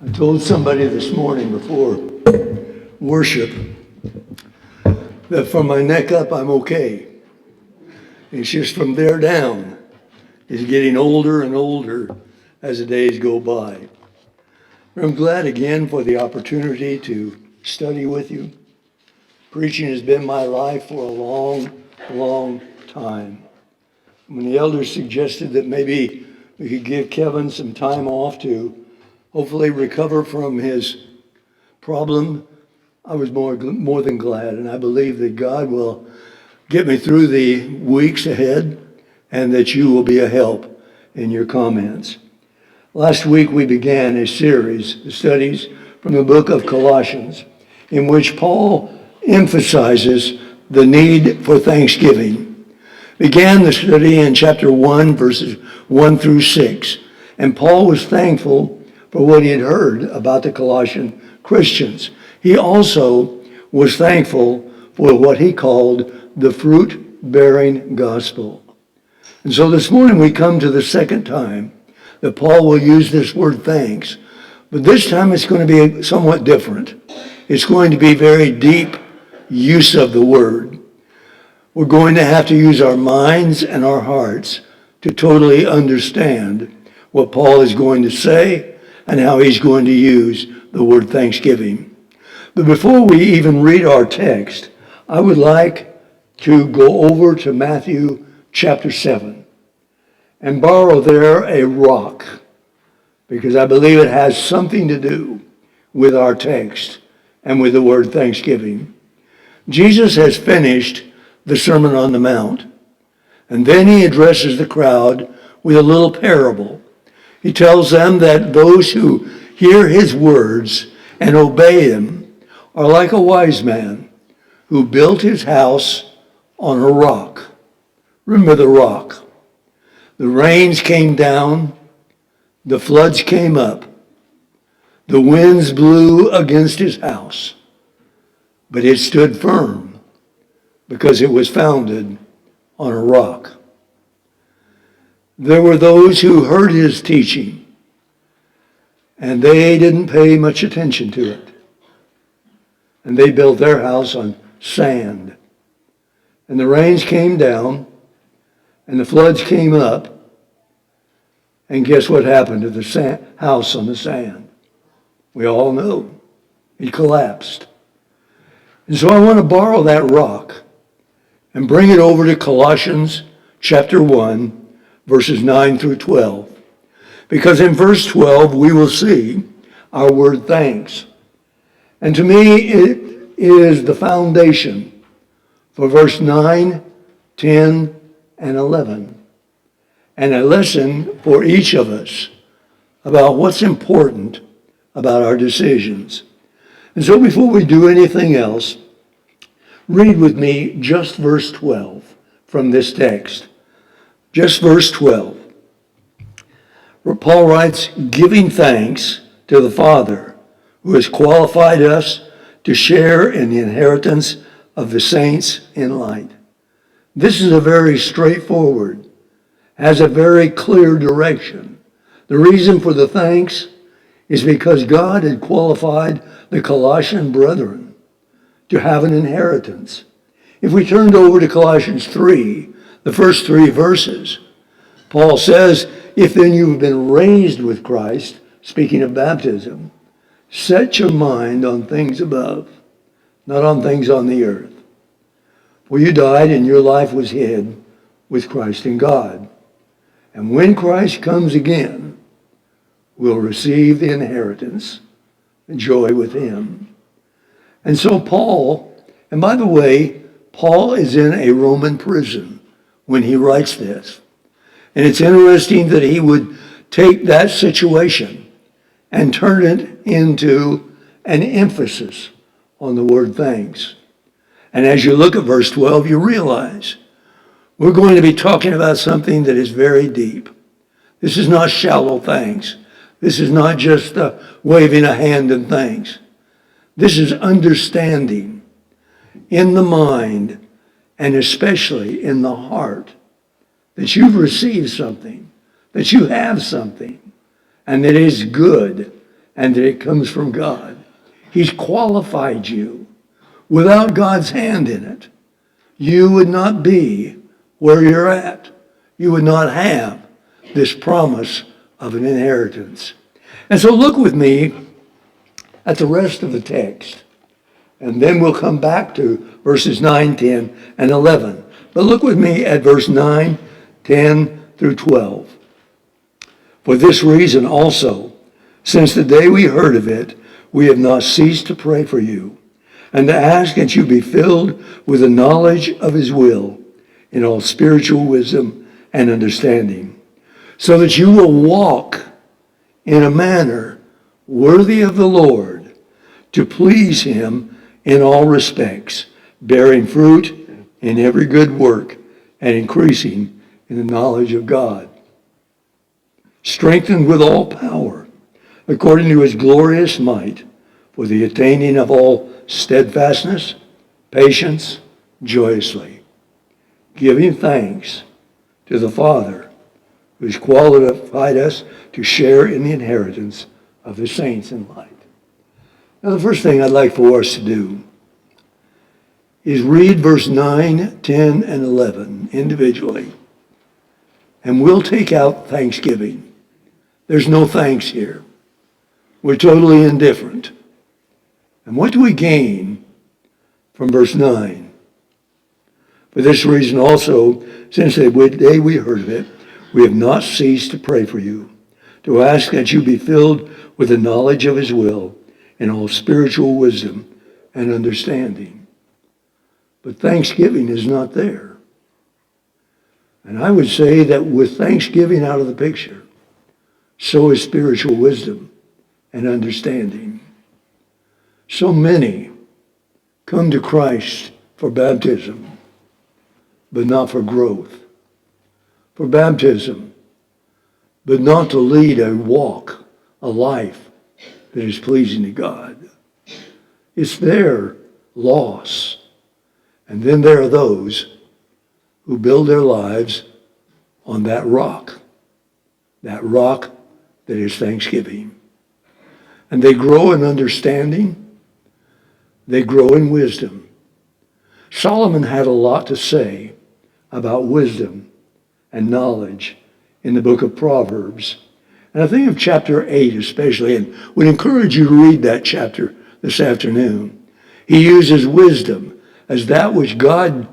I told somebody this morning before worship that from my neck up, I'm okay. It's just from there down is getting older and older as the days go by. But I'm glad again for the opportunity to study with you. Preaching has been my life for a long, long time. When the elders suggested that maybe we could give Kevin some time off to hopefully recover from his problem, I was more than glad, and I believe that God will get me through the weeks ahead and that you will be a help in your comments. Last week we began a series of studies from the book of Colossians in which Paul emphasizes the need for thanksgiving. Began the study in chapter 1, verses 1 through 6, and Paul was thankful for what he had heard about the Colossian Christians. He also was thankful for what he called the fruit-bearing gospel. And so this morning we come to the second time that Paul will use this word thanks, but this time it's going to be somewhat different. It's going to be very deep use of the word. We're going to have to use our minds and our hearts to totally understand what Paul is going to say and how he's going to use the word thanksgiving. But before we even read our text, I would like to go over to Matthew chapter 7 and borrow there a rock, because I believe it has something to do with our text and with the word thanksgiving. Jesus has finished the Sermon on the Mount, and then he addresses the crowd with a little parable. He tells them that those who hear his words and obey them are like a wise man who built his house on a rock. Remember the rock. The rains came down, the floods came up, the winds blew against his house, but it stood firm because it was founded on a rock. There were those who heard his teaching, and they didn't pay much attention to it. And they built their house on sand. And the rains came down, and the floods came up, and guess what happened to the house on the sand? We all know. It collapsed. And so I want to borrow that rock and bring it over to Colossians chapter 1, verses 9 through 12. Because in verse 12, we will see our word thanks. And to me, it is the foundation for verse 9, 10, and 11. And a lesson for each of us about what's important about our decisions. And so before we do anything else, read with me just verse 12 from this text. Just verse 12. Where Paul writes, giving thanks to the Father who has qualified us to share in the inheritance of the saints in light. This is a very straightforward, has a very clear direction. The reason for the thanks is because God had qualified the Colossian brethren to have an inheritance. If we turned over to Colossians 3, the first 3 verses, Paul says, if then you have been raised with Christ, speaking of baptism, set your mind on things above, not on things on the earth. For you died and your life was hid with Christ in God. And when Christ comes again, we'll receive the inheritance, the joy with him. And so Paul, and by the way, Paul is in a Roman prison when he writes this. And it's interesting that he would take that situation and turn it into an emphasis on the word thanks. And as you look at verse 12, you realize we're going to be talking about something that is very deep. This is not shallow thanks. This is not just waving a hand and thanks. This is understanding in the mind and especially in the heart that you've received something, that you have something, and that is good and that it comes from God. He's qualified you. Without God's hand in it, you would not be where you're at. You would not have this promise of an inheritance. And so look with me at the rest of the text. And then we'll come back to verses 9, 10, and 11. But look with me at verse 9, 10 through 12. For this reason also, since the day we heard of it, we have not ceased to pray for you, and to ask that you be filled with the knowledge of his will in all spiritual wisdom and understanding, so that you will walk in a manner worthy of the Lord, to please him in all respects, bearing fruit in every good work and increasing in the knowledge of God, strengthened with all power according to his glorious might, for the attaining of all steadfastness, patience, joyously, giving thanks to the Father who has qualified us to share in the inheritance of the saints in light. Now, the first thing I'd like for us to do is read verse 9, 10, and 11 individually. And we'll take out thanksgiving. There's no thanks here. We're totally indifferent. And what do we gain from verse 9? For this reason also, since the day we heard of it, we have not ceased to pray for you, to ask that you be filled with the knowledge of his will in all spiritual wisdom and understanding. But thanksgiving is not there. And I would say that with thanksgiving out of the picture, so is spiritual wisdom and understanding. So many come to Christ for baptism, but not for growth. For baptism, but not to lead a walk, a life that is pleasing to God. It's their loss. And then there are those who build their lives on that rock that is thanksgiving. And they grow in understanding. They grow in wisdom. Solomon had a lot to say about wisdom and knowledge in the book of Proverbs. And I think of chapter 8 especially, and would encourage you to read that chapter this afternoon. He uses wisdom as that which God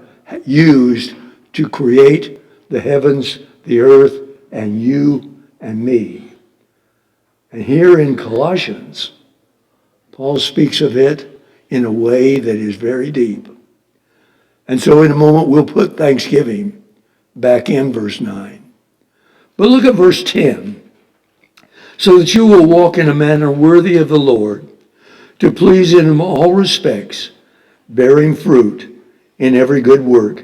used to create the heavens, the earth, and you and me. And here in Colossians, Paul speaks of it in a way that is very deep. And so in a moment, we'll put thanksgiving back in verse 9. But look at verse 10. So that you will walk in a manner worthy of the Lord, to please him in all respects, bearing fruit in every good work,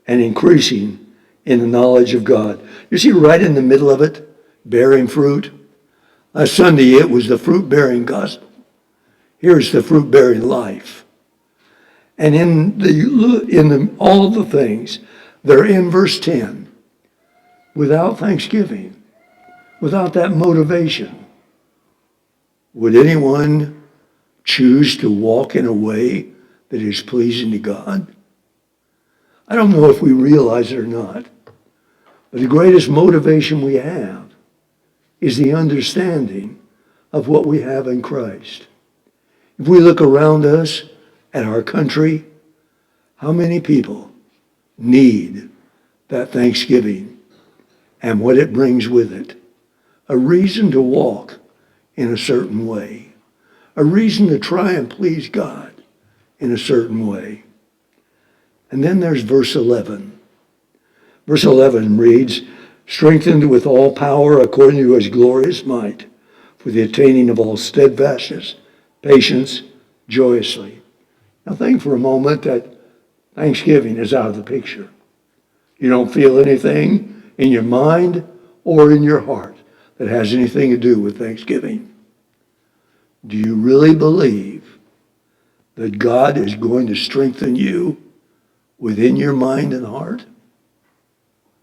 and increasing in the knowledge of God. You see right in the middle of it, bearing fruit. Last Sunday, it was the fruit-bearing gospel. Here's the fruit-bearing life. And in all the things, they're in verse 10. Without thanksgiving, without that motivation, would anyone choose to walk in a way that is pleasing to God? I don't know if we realize it or not, but the greatest motivation we have is the understanding of what we have in Christ. If we look around us at our country, how many people need that thanksgiving and what it brings with it? A reason to walk in a certain way. A reason to try and please God in a certain way. And then there's verse 11. Verse 11 reads, strengthened with all power according to his glorious might, for the attaining of all steadfastness, patience, joyously. Now think for a moment that thanksgiving is out of the picture. You don't feel anything in your mind or in your heart that has anything to do with thanksgiving. Do you really believe that God is going to strengthen you within your mind and heart?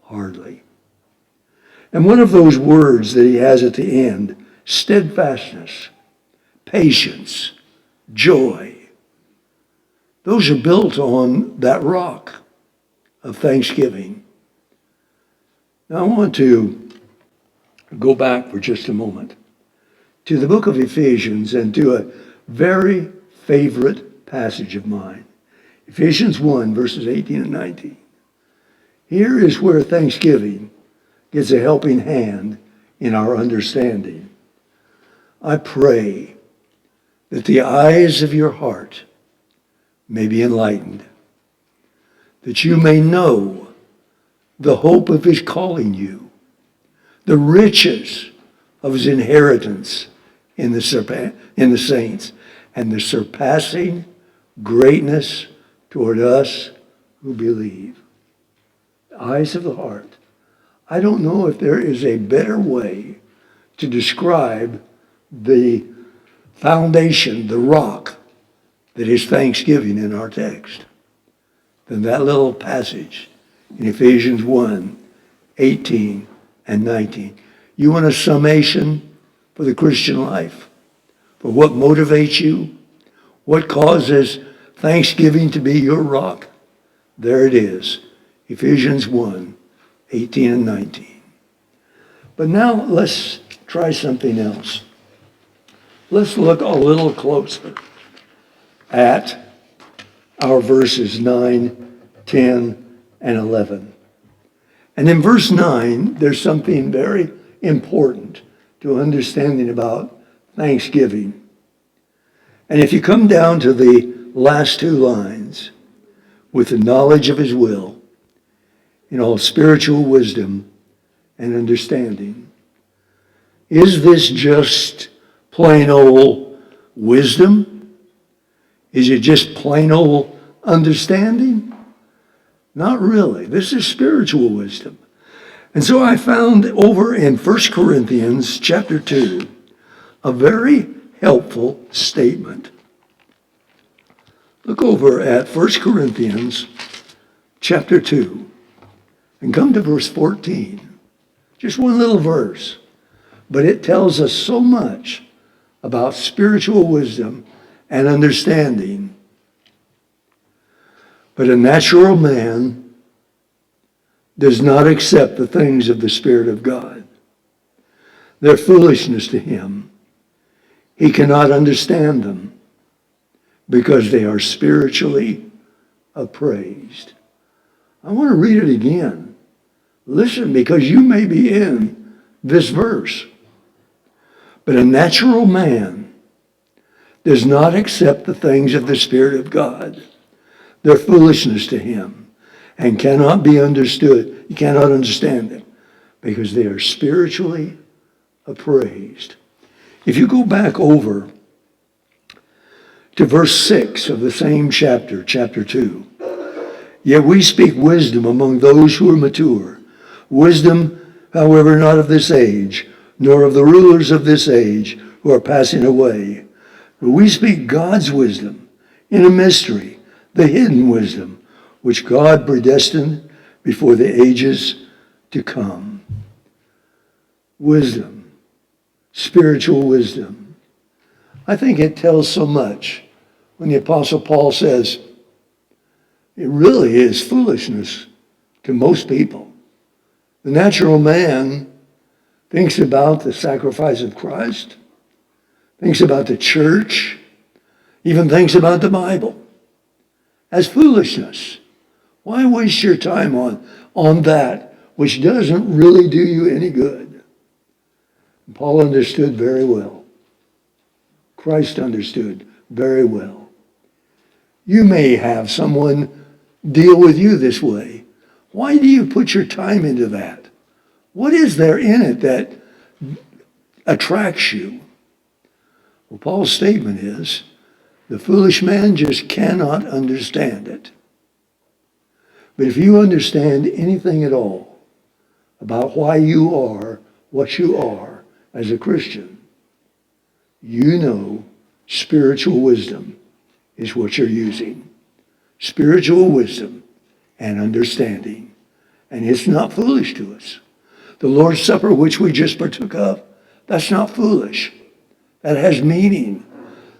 Hardly. And one of those words that he has at the end, steadfastness. patience, joy. Those are built on that rock of thanksgiving. Now I want to go back for just a moment to the book of Ephesians and to a very favorite passage of mine. Ephesians 1, verses 18 and 19. Here is where thanksgiving gets a helping hand in our understanding. I pray that the eyes of your heart may be enlightened, that you may know the hope of his calling you, the riches of his inheritance in the saints, and the surpassing greatness toward us who believe. The eyes of the heart. I don't know if there is a better way to describe the foundation, the rock, that is thanksgiving in our text than that little passage in Ephesians 1, 18 and 19. You want a summation for the Christian life? For what motivates you? What causes thanksgiving to be your rock? There it is. Ephesians 1, 18 and 19. But now let's try something else. Let's look a little closer at our verses 9, 10, and 11. And in verse 9, there's something very important to understanding about thanksgiving. And if you come down to the last two lines, with the knowledge of his will, in all spiritual wisdom and understanding. Is this just plain old wisdom? Is it just plain old understanding? Not really. This is spiritual wisdom. And so I found over in 1 Corinthians chapter 2 a very helpful statement. Look over at 1 Corinthians chapter 2 and come to verse 14. Just one little verse, but it tells us so much about spiritual wisdom and understanding. But a natural man does not accept the things of the Spirit of God. They're foolishness to him. He cannot understand them because they are spiritually appraised. I want to read it again. Listen, because you may be in this verse. But a natural man does not accept the things of the Spirit of God. They're foolishness to him and cannot be understood. You cannot understand them because they are spiritually appraised. If you go back over to verse 6 of the same chapter, chapter 2, yet we speak wisdom among those who are mature. Wisdom, however, not of this age, nor of the rulers of this age who are passing away. But we speak God's wisdom in a mystery, the hidden wisdom, which God predestined before the ages to come. Wisdom, spiritual wisdom. I think it tells so much when the Apostle Paul says, it really is foolishness to most people. The natural man thinks about the sacrifice of Christ, thinks about the church, even thinks about the Bible as foolishness. Why waste your time on that which doesn't really do you any good? And Paul understood very well. Christ understood very well. You may have someone deal with you this way. Why do you put your time into that? What is there in it that attracts you? Well, Paul's statement is, the foolish man just cannot understand it. But if you understand anything at all about why you are what you are as a Christian, you know spiritual wisdom is what you're using. Spiritual wisdom and understanding. And it's not foolish to us. The Lord's Supper, which we just partook of, that's not foolish. That has meaning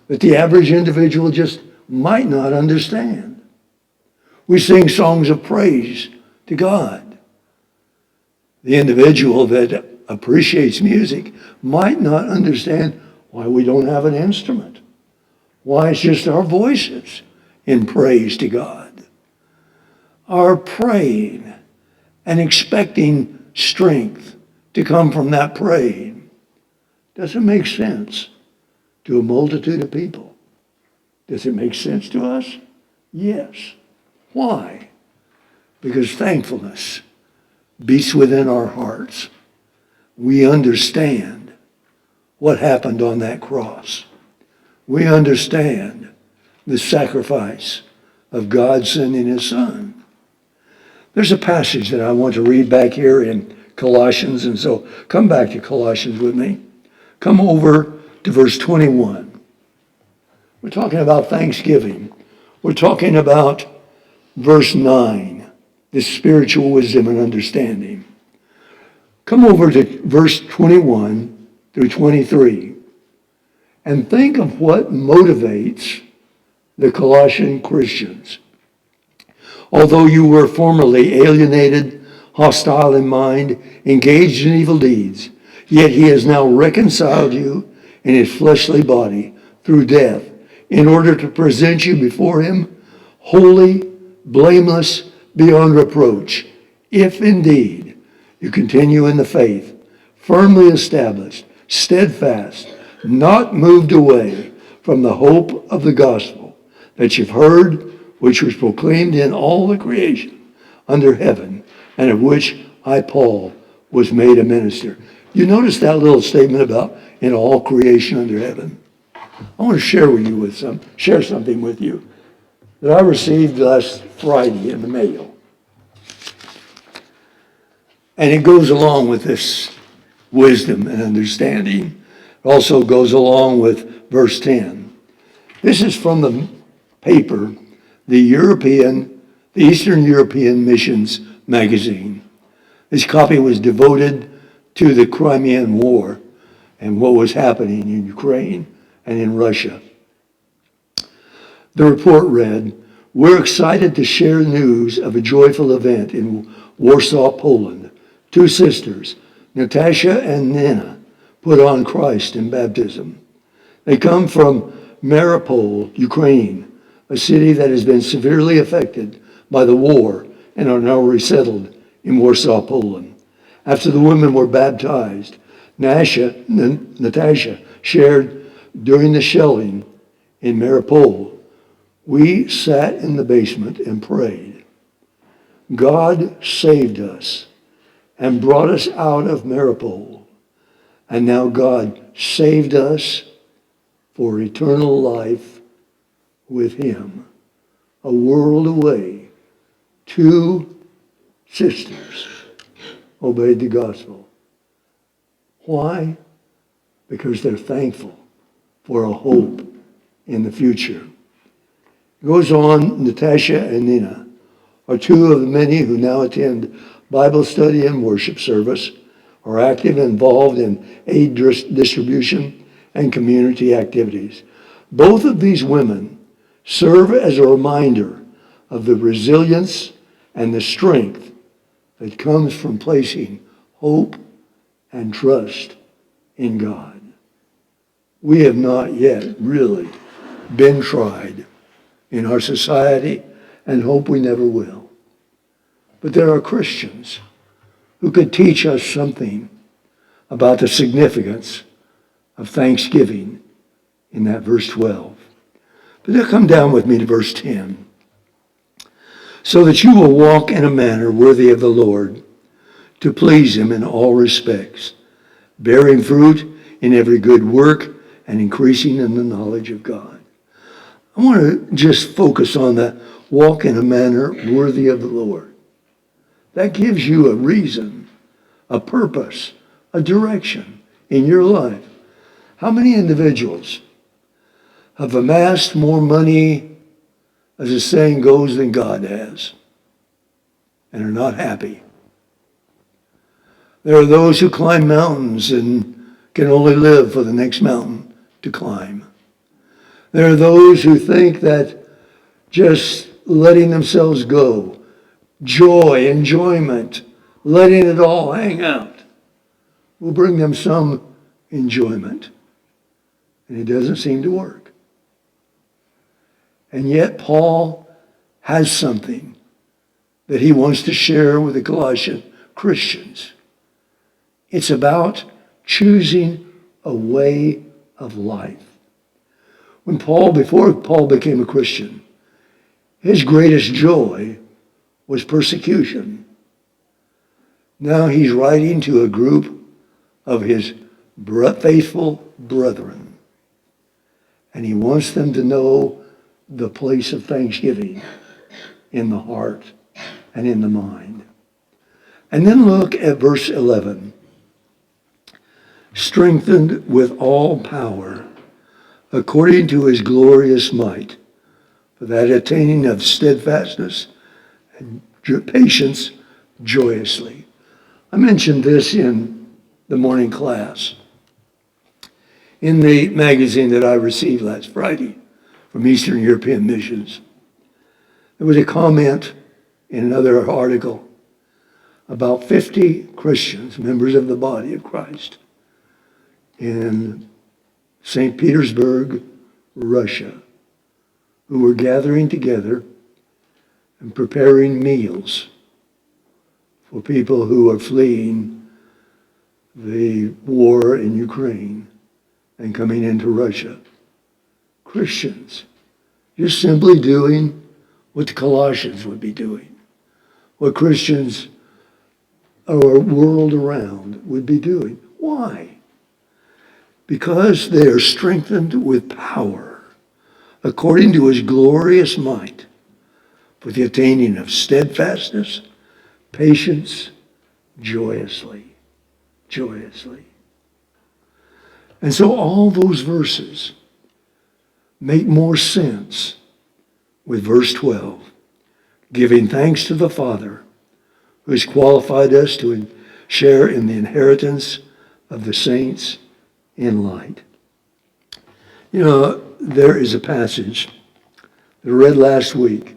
that the average individual just might not understand. We sing songs of praise to God. The individual that appreciates music might not understand why we don't have an instrument, why it's just our voices in praise to God. Our praying and expecting strength to come from that praying doesn't make sense to a multitude of people. Does it make sense to us? Yes. Why? Because thankfulness beats within our hearts. We understand what happened on that cross. We understand the sacrifice of God sending his Son. There's a passage that I want to read back here in Colossians, and so come back to Colossians with me. Come over to verse 21. We're talking about thanksgiving. We're talking about verse 9, this spiritual wisdom and understanding. Come over to verse 21 through 23 and think of what motivates the Colossian Christians. Although you were formerly alienated, hostile in mind, engaged in evil deeds, yet he has now reconciled you in his fleshly body through death, in order to present you before him holy, blameless, beyond reproach, if indeed you continue in the faith, firmly established, steadfast, not moved away from the hope of the gospel that you've heard, which was proclaimed in all the creation under heaven, and of which I, Paul, was made a minister. You notice that little statement about in all creation under heaven? I want to share something with you that I received last Friday in the mail. And it goes along with this wisdom and understanding. It also goes along with verse 10. This is from the paper, the Eastern European Missions magazine. This copy was devoted to the Crimean War and what was happening in Ukraine and in Russia. The report read, "We're excited to share news of a joyful event in Warsaw, Poland. Two sisters, Natasha and Nina, put on Christ in baptism. They come from Mariupol, Ukraine, a city that has been severely affected by the war and are now resettled in Warsaw, Poland. After the women were baptized, Natasha shared during the shelling in Mariupol, we sat in the basement and prayed. God saved us and brought us out of Mariupol. And now God saved us for eternal life with him. A world away, two sisters obeyed the gospel. Why? Because they're thankful for a hope in the future. It goes on, Natasha and Nina are two of the many who now attend Bible study and worship service, are active and involved in aid distribution and community activities. Both of these women serve as a reminder of the resilience and the strength that comes from placing hope and trust in God. We have not yet really been tried in our society and hope we never will. But there are Christians who could teach us something about the significance of thanksgiving in that verse 12. But now come down with me to verse 10. So that you will walk in a manner worthy of the Lord, to please him in all respects, bearing fruit in every good work and increasing in the knowledge of God. I want to just focus on that walk in a manner worthy of the Lord. That gives you a reason, a purpose, a direction in your life. How many individuals have amassed more money, as the saying goes, than God has, and are not happy? There are those who climb mountains and can only live for the next mountain to climb. There are those who think that just letting themselves go, joy, enjoyment, letting it all hang out, will bring them some enjoyment. And it doesn't seem to work. And yet Paul has something that he wants to share with the Colossian Christians. It's about choosing a way of life. Before Paul became a Christian, his greatest joy was persecution. Now he's writing to a group of his faithful brethren, and he wants them to know the place of thanksgiving in the heart and in the mind. And then look at verse 11. Strengthened with all power according to his glorious might, for that attaining of steadfastness and patience joyously. I mentioned this in the morning class. In the magazine that I received last Friday from Eastern European Missions, there was a comment in another article about 50 Christians, members of the body of Christ, in St. Petersburg, Russia, who were gathering together and preparing meals for people who are fleeing the war in Ukraine and coming into Russia. Christians, just simply doing what the Colossians would be doing, what Christians our world around would be doing. Why? Because they are strengthened with power, according to his glorious might, for the attaining of steadfastness, patience, joyously. And so all those verses make more sense with verse 12, giving thanks to the Father, who has qualified us to share in the inheritance of the saints in light. You know, there is a passage that I read last week.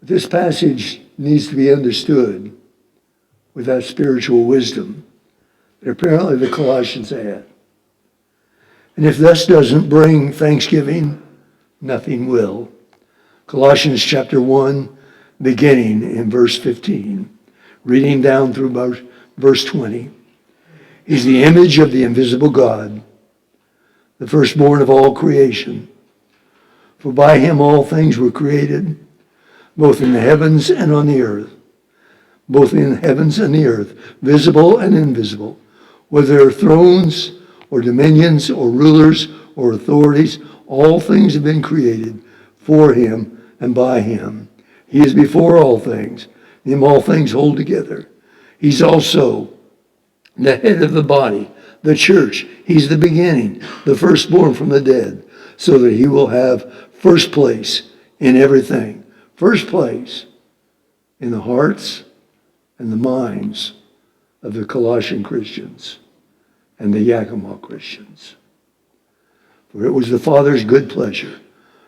This passage needs to be understood with that spiritual wisdom that apparently the Colossians had. And if this doesn't bring thanksgiving, nothing will. Colossians chapter 1, beginning in verse 15, reading down through verse 20. He's the image of the invisible God, the firstborn of all creation. For by him all things were created, both in the heavens and on the earth, both in the heavens and the earth, visible and invisible, whether thrones or dominions or rulers or authorities, all things have been created for him and by him. He is before all things. In him all things hold together. He's also the head of the body, the church. He's the beginning, the firstborn from the dead, so that he will have first place in everything. First place in the hearts and the minds of the Colossian Christians and the Yakima Christians. For it was the Father's good pleasure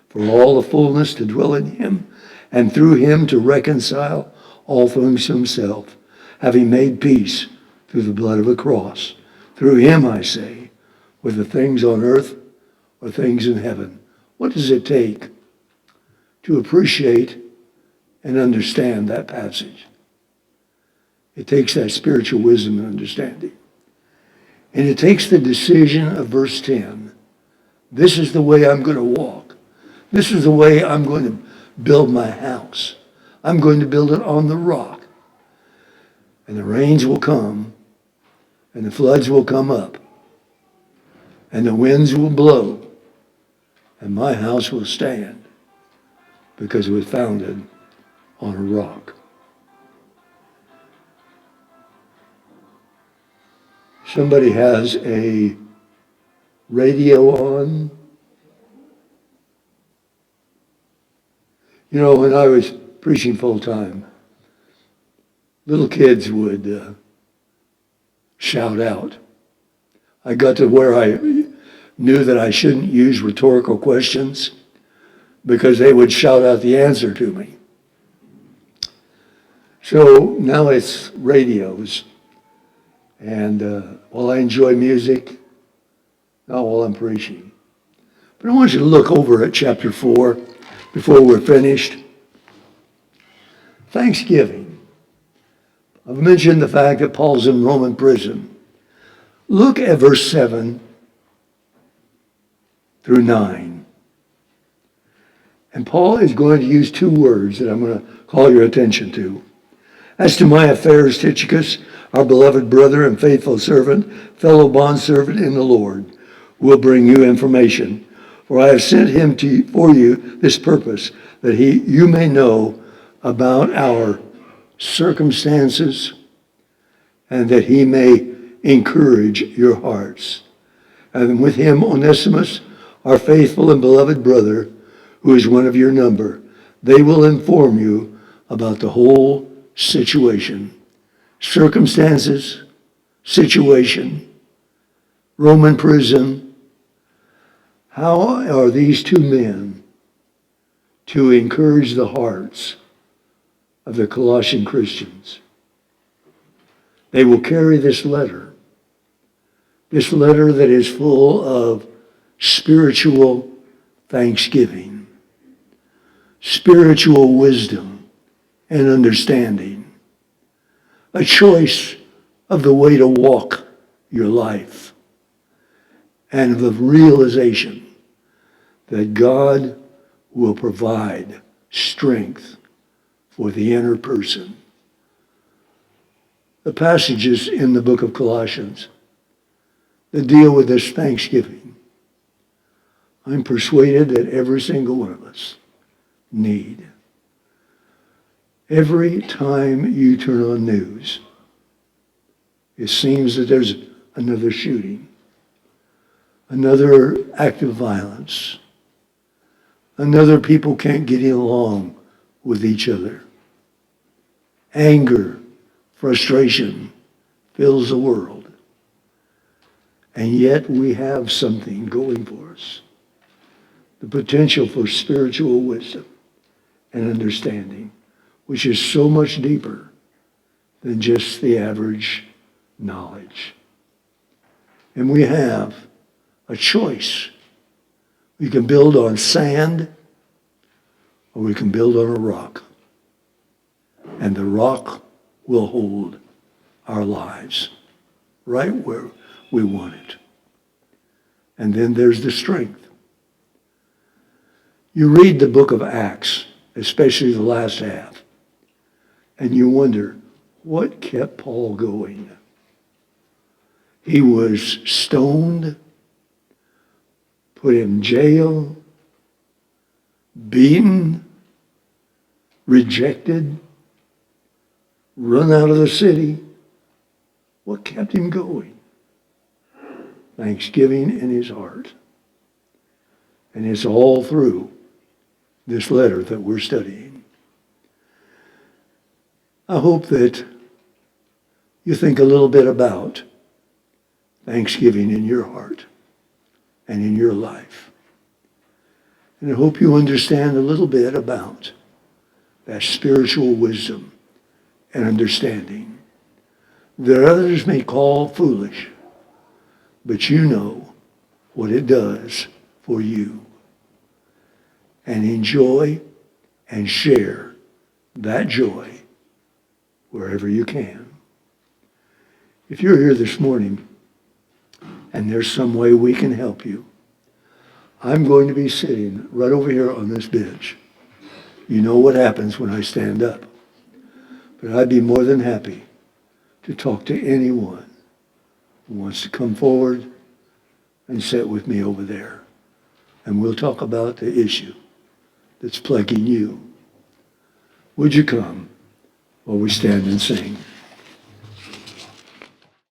for all the fullness to dwell in him, and through him to reconcile all things to himself, having made peace through the blood of a cross. Through him, I say, whether things on earth or things in heaven. What does it take to appreciate and understand that passage? It takes that spiritual wisdom and understanding. And it takes the decision of verse 10. This is the way I'm going to walk. This is the way I'm going to build my house. I'm going to build it on the rock. And the rains will come, and the floods will come up, and the winds will blow, and my house will stand, because it was founded on a rock. Somebody has a radio on. You know, when I was preaching full time, little kids would shout out. I got to where I knew that I shouldn't use rhetorical questions because they would shout out the answer to me. So now it's radios. And while I enjoy music, not while I'm preaching. But I want you to look over at chapter 4 before we're finished. Thanksgiving. I've mentioned the fact that Paul's in Roman prison. Look at verse 7 through 9. And Paul is going to use two words that I'm going to call your attention to. As to my affairs, Tychicus, our beloved brother and faithful servant, fellow bondservant in the Lord, will bring you information. For I have sent him for you this purpose, that you may know about our circumstances, and that he may encourage your hearts. And with him, Onesimus, our faithful and beloved brother, who is one of your number, they will inform you about the whole situation. Circumstances, situation, Roman prison. How are these two men to encourage the hearts of the Colossian Christians? They will carry this letter that is full of spiritual thanksgiving, spiritual wisdom and understanding, a choice of the way to walk your life, and the realization that God will provide strength for the inner person. The passages in the book of Colossians that deal with this thanksgiving, I'm persuaded that every single one of us need. Every time you turn on news, it seems that there's another shooting, another act of violence, another people can't get along with each other. Anger, frustration fills the world. And yet we have something going for us. The potential for spiritual wisdom and understanding, which is so much deeper than just the average knowledge. And we have a choice. We can build on sand, or we can build on a rock. And the rock will hold our lives right where we want it. And then there's the strength. You read the book of Acts, especially the last half, and you wonder, what kept Paul going? He was stoned, put in jail, beaten, rejected, run out of the city. What kept him going? Thanksgiving in his heart. And it's all through this letter that we're studying. I hope that you think a little bit about thanksgiving in your heart and in your life. And I hope you understand a little bit about that spiritual wisdom and understanding that others may call foolish, but you know what it does for you. And enjoy and share that joy wherever you can. If you're here this morning and there's some way we can help you, I'm going to be sitting right over here on this bench. You know what happens when I stand up. But I'd be more than happy to talk to anyone who wants to come forward and sit with me over there. And we'll talk about the issue that's plaguing you. Would you come while we stand and sing?